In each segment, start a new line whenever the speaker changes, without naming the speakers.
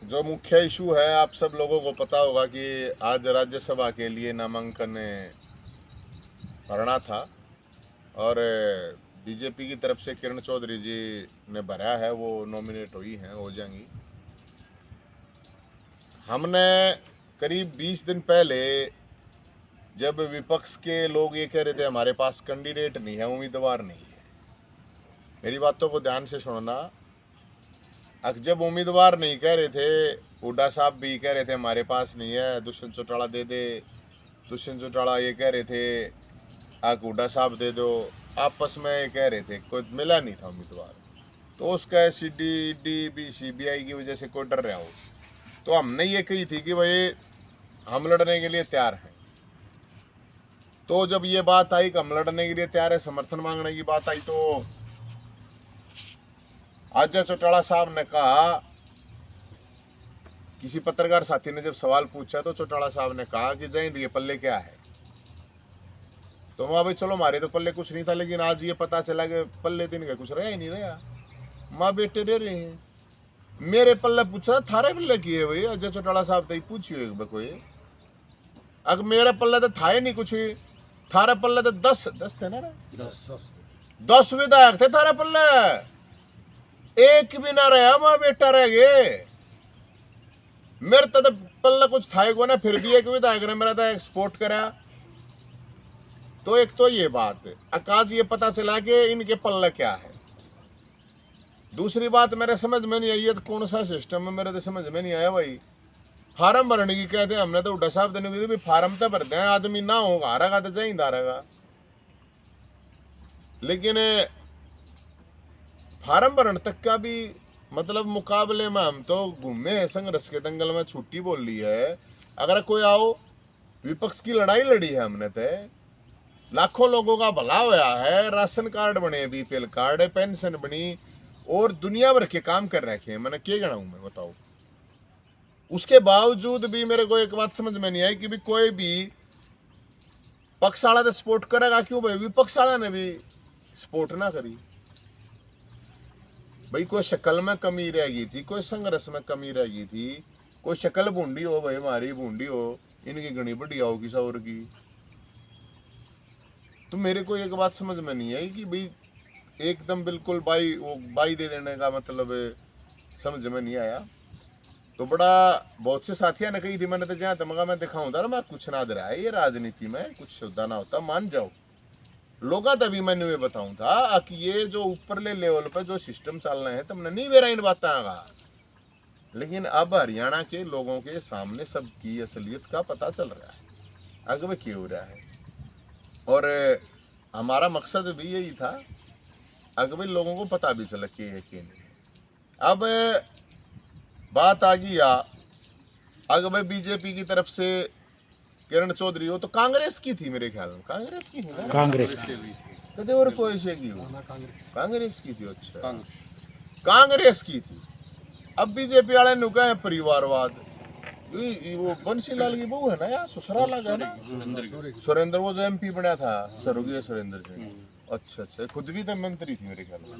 जो मुख्य इशू है, आप सब लोगों को पता होगा कि आज राज्यसभा के लिए नामांकन भरना था और बीजेपी की तरफ से किरण चौधरी जी ने भरा है, वो नॉमिनेट हुई हैं, हो जाएंगी। हमने करीब 20 दिन पहले जब विपक्ष के लोग ये कह रहे थे हमारे पास कैंडिडेट नहीं है, उम्मीदवार नहीं है, मेरी बातों को ध्यान से सुनना। जब उम्मीदवार नहीं कह रहे थे, हुड्डा साहब भी कह रहे थे हमारे पास नहीं है, दुष्यंत चौटाला दे दे, दुष्यंत चौटाला ये कह रहे थे हुड्डा साहब दे दो, आपस में ये कह रहे थे, कोई मिला नहीं था उम्मीदवार। तो उसका CBI की वजह से कोई डर रहा हो, तो हमने ये कही थी कि भाई हम लड़ने के लिए तैयार हैं। तो जब ये बात आई कि हम लड़ने के लिए तैयार है, समर्थन मांगने की बात आई, तो अजय चौटाला साहब ने कहा, किसी पत्रकार साथी ने जब सवाल पूछा तो चौटाला साहब ने कहा कि जय ये पल्ले क्या है। तो माँ भाई चलो, हमारे तो पल्ले कुछ नहीं था, लेकिन आज ये पता चला कि पल्ले दिन का कुछ रहा ही नहीं रहा, माँ बेटे दे रहे हैं। मेरे पल्ले पूछा, थारे पल्ले की है भाई? अजय चौटाला साहब तो पूछिए कोई, अगर मेरे पल्ले तो था ही नहीं कुछ, थारे पल्ले तो 10 थे ना, 10 विधायक थे थारे पल्ले, एक भी ना रहा, माँ बेटा रह गए। मेरे तो पल्ला कुछ था को ना, फिर भी एक विधायक ने मेरा तो एक्सपोर्ट करा। तो एक तो ये बात अकाज ये पता चला कि इनके पल्ला क्या है। दूसरी बात मेरे समझ में नहीं आई, ये तो कौन सा सिस्टम है, मेरे तो समझ में नहीं आया भाई। फार्म भरने की कहते हैं, हमने तो हुड्डा साहब देने की भी फार्म तो भरते हैं, आदमी ना होगा हारेगा तो चाहिए हारेगा, लेकिन फार्म भरण तक का भी मतलब मुकाबले में हम तो घूमे हैं संघर्ष के दंगल में, छुट्टी बोल ली है। अगर कोई आओ, विपक्ष की लड़ाई लड़ी है हमने, तो लाखों लोगों का भला होया है, राशन कार्ड बने, BPL कार्ड है, पेंशन बनी, और दुनिया भर के काम कर रखे हैं। मैंने क्या गणाऊं मैं, बताओ। उसके बावजूद भी मेरे को एक बात समझ में नहीं आई कि भी कोई भी पक्ष वाला तो सपोर्ट करेगा, क्यों भाई विपक्ष वाला ने भी सपोर्ट ना करी? भाई कोई शक्ल में कमी रह गई थी, कोई संघर्ष में कमी रह गई थी, कोई शक्ल बूंदी हो भाई, हमारी बूंदी हो, इनकी घनी बढ़िया हो किसी और की। तो मेरे को एक बात समझ में नहीं आई कि भाई एकदम बिल्कुल बाई दे देने का मतलब समझ में नहीं आया। तो बहुत से साथियों ने कही थी, मैंने तो जहाँ तमगा मैं दिखाऊंगा मैं कुछ ना दे रहा है, ये राजनीति में कुछ सुविधा ना होता, मान जाओ। लोग तभी मैंने ये बताऊं था कि ये जो ऊपरले लेवल पर जो सिस्टम चल रहे हैं, तुमने नहीं मेरा इन बात आगा, लेकिन अब हरियाणा के लोगों के सामने सबकी असलियत का पता चल रहा है, आगे में क्यों हो रहा है। और हमारा मकसद भी यही था, अगर भाई लोगों को पता भी चला कि है कि नहीं है। अब बात आ गई अगर भाई बीजेपी की तरफ से किरण चौधरी हो, तो कांग्रेस की थी मेरे ख्याल में, कांग्रेस की थी ना,
कांग्रेस
कदे और कोई से की हो, कांग्रेस की थी। अच्छा, कांग्रेस की थी। अब बीजेपी वाले ने कहा है परिवारवाद, वो बंसीलाल की बहू है ना यार, ससुराल है ना, सुरेंद्र, वो जो MP बना था, स्वर्गीय सुरेंद्र सिंह। अच्छा अच्छा, खुद भी तो मंत्री थी मेरे ख्याल में,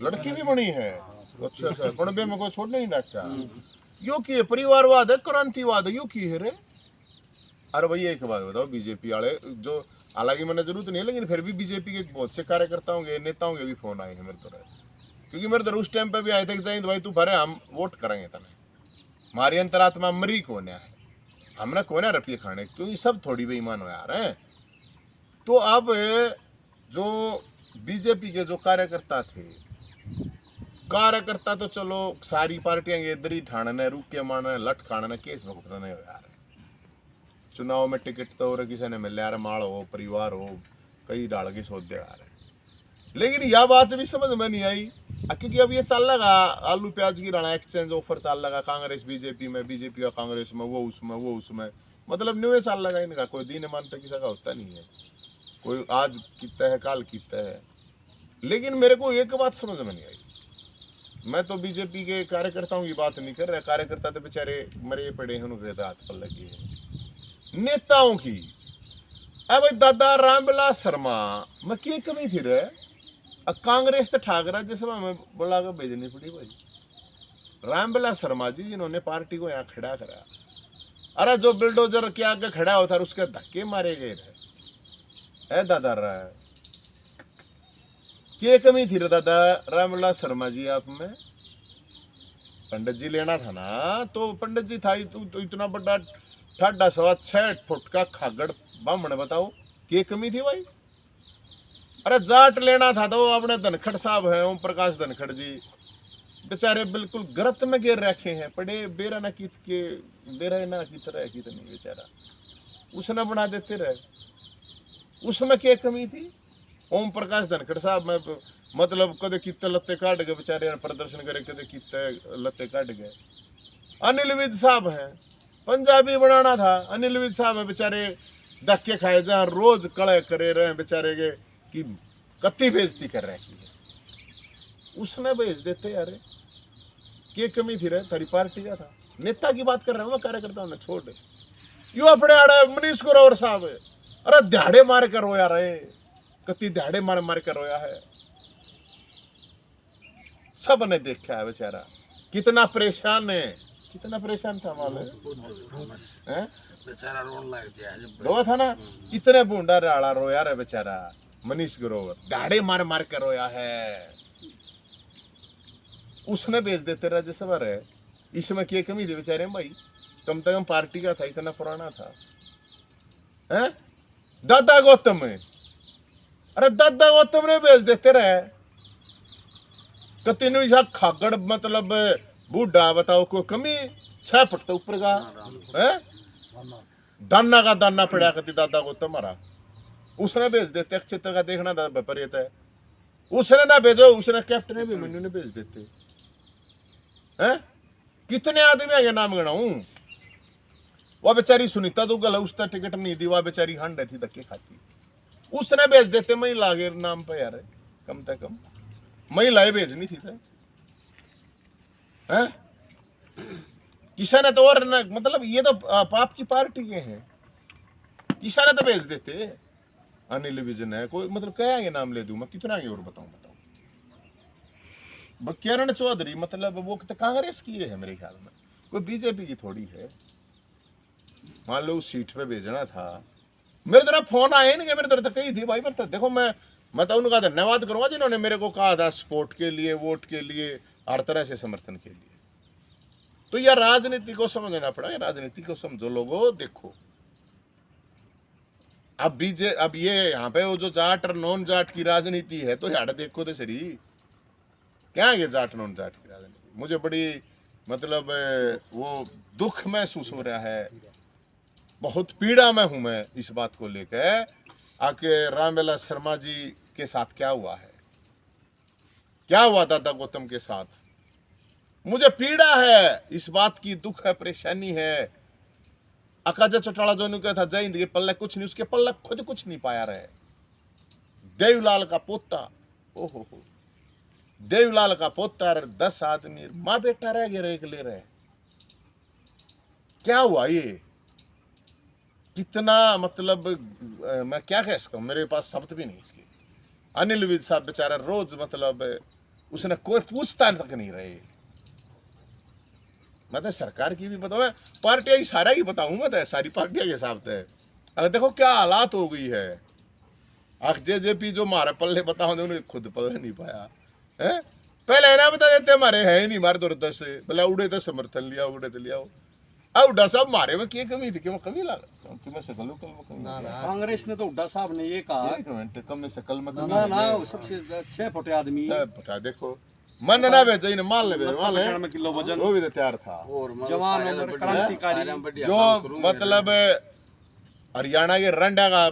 लड़की भी बनी है। अच्छा अच्छा, कुणबे में कोई छोड़ नहीं रखा, यो की है परिवारवाद है, क्रांतिवाद है, यो की है रे। अरे भैया एक बात बताओ, बीजेपी वाले जो, हालांकि मैंने जरूरत नहीं है, लेकिन फिर भी बीजेपी के बहुत से कार्यकर्ताओं के, नेताओं के भी फोन आए हैं मेरे तो, क्योंकि मेरे तो उस टाइम पे भी आए थे कि जयंत भाई तू भरे, हम वोट करेंगे तने, हमारी अंतरात्मा मरी कौन है, हमने कौन है रुपये खाने, क्योंकि सब थोड़ी बेईमान हो यार हैं। तो अब जो बीजेपी के जो कार्यकर्ता थे, कार्यकर्ता तो चलो सारी पार्टियां इधर ही ठाणने, रुक के मारने, लट खाने, केस भुगतने हो यार। चुनाव में टिकट तो और किसी ने मिल यार, माड़ हो, परिवार हो, कई डाल के सौदे आ रहे। लेकिन यह बात भी समझ में नहीं आई, क्योंकि अब ये चल लगा आलू प्याज की राणा एक्सचेंज ऑफर चल लगा, कांग्रेस बीजेपी में, बीजेपी का कांग्रेस में, वो उसमें मतलब न्यू चल लगा इनका, कोई दीन मानता किसी का होता नहीं है, कोई आज कितना है काल कितना है। लेकिन मेरे को एक बात समझ में नहीं आई, मैं तो बीजेपी के कार्यकर्ताओं की बात नहीं कर रहा, कार्यकर्ता तो बेचारे मरे पड़े हैं, उनके हाथ पर लगी है। नेताओं की, अब दादा रामविलास शर्मा में क्या कमी थी रे, कांग्रेस तो ठाकरा जिस में बुला कर भेजनी पड़ी भाई, रामविलास शर्मा जी जिन्होंने पार्टी को यहाँ खड़ा करा, अरे जो बिल्डोजर के आगे खड़ा होता उसके धक्के मारे गए थे। दादा रहा क्या कमी थी रे दादा रामविलास शर्मा जी आप में? पंडित जी लेना था ना, तो पंडित जी था तो इतना बड़ा 6.25 फुट का खागड़ बामण, बताओ क्या कमी थी भाई? अरे जाट लेना था तो अपने धनखड़ साहब हैं, ओम प्रकाश धनखड़ जी, बेचारे बिल्कुल गर्त में गिर रखे हैं, पड़े बेरा ना की के बेरा ना की तरह की तो नहीं, बेचारा उसने बना देते रहे। उसमें क्या कमी थी? ओम प्रकाश धनखड़ साहब में मतलब कदे कितने लत्ते काट गए बेचारे, प्रदर्शन करे कदे कितने लत्ते काट गए। अनिल विज साहब हैं, पंजाबी बनाना था, अनिल विज साहब है बेचारे धक्के खाए जहाँ रोज कड़े करे रहे बेचारे के कि कत्ती बेइज्जती कर रहे हैं, उसने भेज देते। यार क्या कमी थी रे? तारी पार्टी का था, नेता की बात कर रहा हूँ मैं, कार्यकर्ताओं ने छोड़ यू अपने आड़े मनीष ग्रोवर साहब है, अरे दिहाड़े मार कर रोया रहे, कत्ती दिहाड़े मार मार कर रोया है, सब ने देखा है बेचारा कितना परेशान है, कितना परेशान था मालूम है?
बेचारा रोन लग जाए,
रोया था ना, इतने बूंदा राड़ा रोया रे बेचारा मनीष ग्रोवर, दाढ़े मार मार कर रोया है। उसने भेज देते राज्यसभा रहे, इसमें क्या कमी थी बेचारे भाई? कम से कम पार्टी का था, इतना पुराना था। हैं? दादा गौतम में, अरे दादा गौतम ने भेज देते रहे, कतीनु खागड़ मतलब बूढ़ा, बताओ कोई कमी 6 फुट तो ऊपर का है, दाना का दाना पड़ा कती दादा गौतम हमारा, उसने भेज देते। चित्र का देखना था विपरीत है, उसने ना भेजो, उसने कैप्टन भी मैंने भेज देते हैं। कितने आदमी है नाम गिनाऊं? वह बेचारी सुनीता दुग्गल, उसका टिकट नहीं दी, वह बेचारी हंड थी धक्के खाती, उसने भेज देते महिला के नाम पे। यार कम से कम महिलाएं भेजनी थी हैं? किसान तो और ना, मतलब ये तो पाप की पार्टी के हैं, किसान तो भेज देते। अनिल विजन है कोई, मतलब क्या ये नाम ले दूं मैं, कितना ये और बताऊं? किरण चौधरी, मतलब वो तो कांग्रेस की है मेरे ख्याल में, कोई बीजेपी की थोड़ी है। मान लो उस सीट पे भेजना था, मेरे तरफ फोन आए नहीं, मेरे तरफ कही थी भाई, मेरे देखो मैं तो उनका धन्यवाद करूंगा जिन्होंने मेरे को कहा था सपोर्ट के लिए, वोट के लिए, हर तरह से समर्थन के लिए। तो यार राजनीति को समझना पड़ा, राजनीति को समझो लोगों। देखो अब ये यहाँ पे वो जो जाट और नॉन जाट की राजनीति है, तो यार देखो तो सही क्या ये जाट नॉन जाट की राजनीति, मुझे बड़ी मतलब वो दुख महसूस हो रहा है, बहुत पीड़ा में हूं मैं इस बात को लेकर आके रामविलास शर्मा जी के साथ क्या हुआ है, क्या हुआ दादा गौतम के साथ। मुझे पीड़ा है इस बात की, दुख है, परेशानी है। अकाजा चौटाला जो ने कहा था जय हिंद के पल्ले कुछ नहीं, उसके पल्ले खुद कुछ नहीं पाया रहे। देवलाल का पोता, ओहो हो, देवलाल का पोता 10 आदमी माँ बेटा रह गए, एक ले रहे। क्या हुआ ये? कितना मतलब मैं क्या कह सकता हूँ, मेरे पास शब्द भी नहीं इसके। अनिल विज साहब बेचारा रोज मतलब उसने कोई पूछता तक नहीं रहे। मैं तो सरकार की भी बताऊँ, पार्टियां की सारा ही बताऊँ मैं तो, सारी पार्टियां के हिसाब से। अगर देखो क्या हालात हो गई है, जेजेपी जो मारे पल्ले बताओ, उन्होंने खुद पल्ले नहीं पाया है। पहले ना बता देते हमारे है ही नहीं, मारे दूरदर्श से बोला उड़े तो समर्थन लिया, उड़े तो लिया। अब उड्डा साहब मारे में क्या कमी थी, क्यों कमी लगा कि मैं शकल
कांग्रेस ने तो उड्डा साहब ने ये कहा
कम में शकल मत
ना सबसे 6 फुट आदमी
पटा देखो मन ना भेजे मान ले
किलो वजन,
वो भी तो तैयार था।
जवान उम्र क्रांतिकारी,
जो मतलब हरियाणा के रंडा का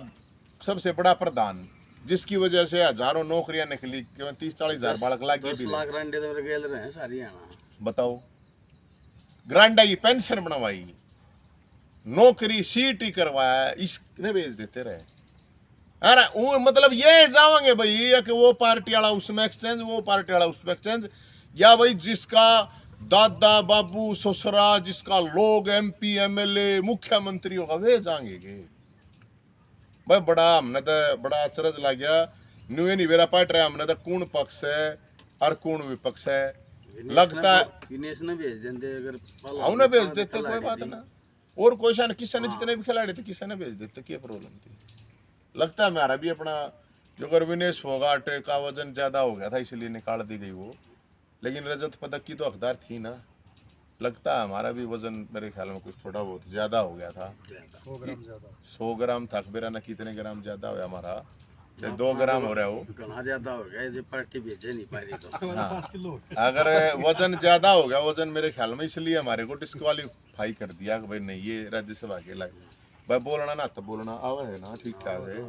सबसे बड़ा प्रधान, जिसकी वजह से हजारों नौकरियां निकली, 30-40 हजार बालक लागे भी। बताओ ग्रांडा की पेंशन बनवाई, नौकरी सीट ही करवाया, इसने भेज देते रहे। अरे वो मतलब ये जाओगे भाई कि वो पार्टी वाला उसमें एक्सचेंज, वो पार्टी वाला उसमें एक्सचेंज, या भाई जिसका दादा बाबू ससुरा, जिसका लोग MP MLA मुख्यमंत्री होगा वे जाएंगे भाई। बड़ा हमने तो बड़ा अचरज लग गया, न्यू नहीं बेरा पाट रहा हमने तो कौन पक्ष है और कौन विपक्ष है। लगता है
दिनेश ने भेज देंगे अगर
हम ना भेज देते कोई बात ना। और कोई सा किसी ने जितने भी खिलाड़ी थे किसी ने भेज देते, क्या प्रॉब्लम थी। लगता है हमारा भी अपना जो गर्विनेश फोगाट का वजन ज्यादा हो गया था इसलिए निकाल दी गई वो, लेकिन रजत पदक की तो हकदार थी ना। लगता है हमारा भी वजन मेरे ख्याल में कुछ थोड़ा बहुत ज्यादा हो गया था, 100 ग्राम था। मेरा ना कितने ग्राम ज्यादा हुआ हमारा, 2 ग्राम हो रहा हो।
घना ज्यादा हो गया, जो पार्टी भेजे नहीं पा रही तो
हाँ। अगर वजन ज्यादा हो गया वजन मेरे ख्याल में, इसलिए हमारे को डिस्क्वालीफाई कर दिया कि भाई नहीं ये राज्यसभा के लायक। भाई बोलना ना तो बोलना आवा है ना, ठीक ठाक है।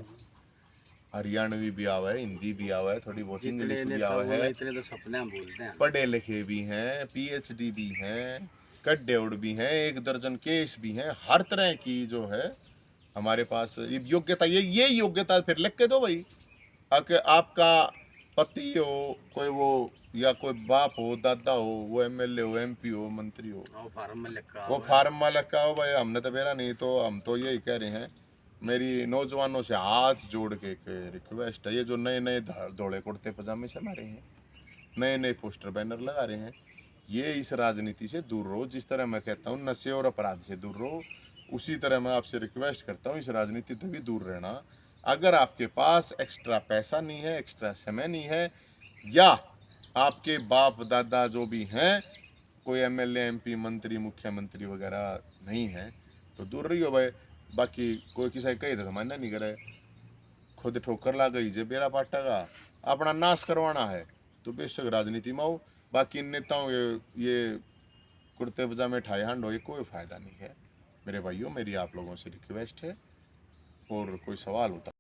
हरियाणवी भी आवा है, हिंदी भी आवा है, थोड़ी बहुत इंग्लिश भी आवा है।
इतने तो सपने हम बोलते हैं।
पढ़े लिखे भी हैं, पीएचडी भी हैं, कड्डेउड़ भी हैं, 1 दर्जन केस भी हैं। हर तरह की जो है हमारे पास ये योग्यता, ये योग्यता फिर लिख के दो भाई। अगर आपका पति हो कोई वो, या कोई बाप हो, दादा हो, वो एमएलए हो, एमपी हो, मंत्री हो,
वो फार्म में लिखा
वो फार्म में लिखा हो भाई। हमने तो बेरा नहीं, तो हम तो यही कह रहे हैं, मेरी नौजवानों से हाथ जोड़ के एक रिक्वेस्ट है, ये जो नए नए धोले कुर्ते पजामे चला रहे हैं, नए नए पोस्टर बैनर लगा रहे हैं, ये इस राजनीति से दूर रहो। जिस तरह मैं कहता हूँ नशे और अपराध से दूर रहो, उसी तरह मैं आपसे रिक्वेस्ट करता हूँ इस राजनीति से भी दूर रहना। अगर आपके पास एक्स्ट्रा पैसा नहीं है, एक्स्ट्रा समय नहीं है, या आपके बाप दादा जो भी हैं कोई एमएलए, एमपी, मंत्री, मुख्यमंत्री वगैरह नहीं है, तो दूर रहियो भाई। बाकी कोई किसी कही तो मानना नहीं करे, खुद ठोकर ला गई जे बेरा पाटा का अपना नाश करवाना है तो बेशक राजनीति में आओ। बाकी इन नेताओं ये कुर्ते पजामे ठाए हांडो, ये कोई फायदा नहीं है। मेरे भाइयों, मेरी आप लोगों से रिक्वेस्ट है, और कोई सवाल होता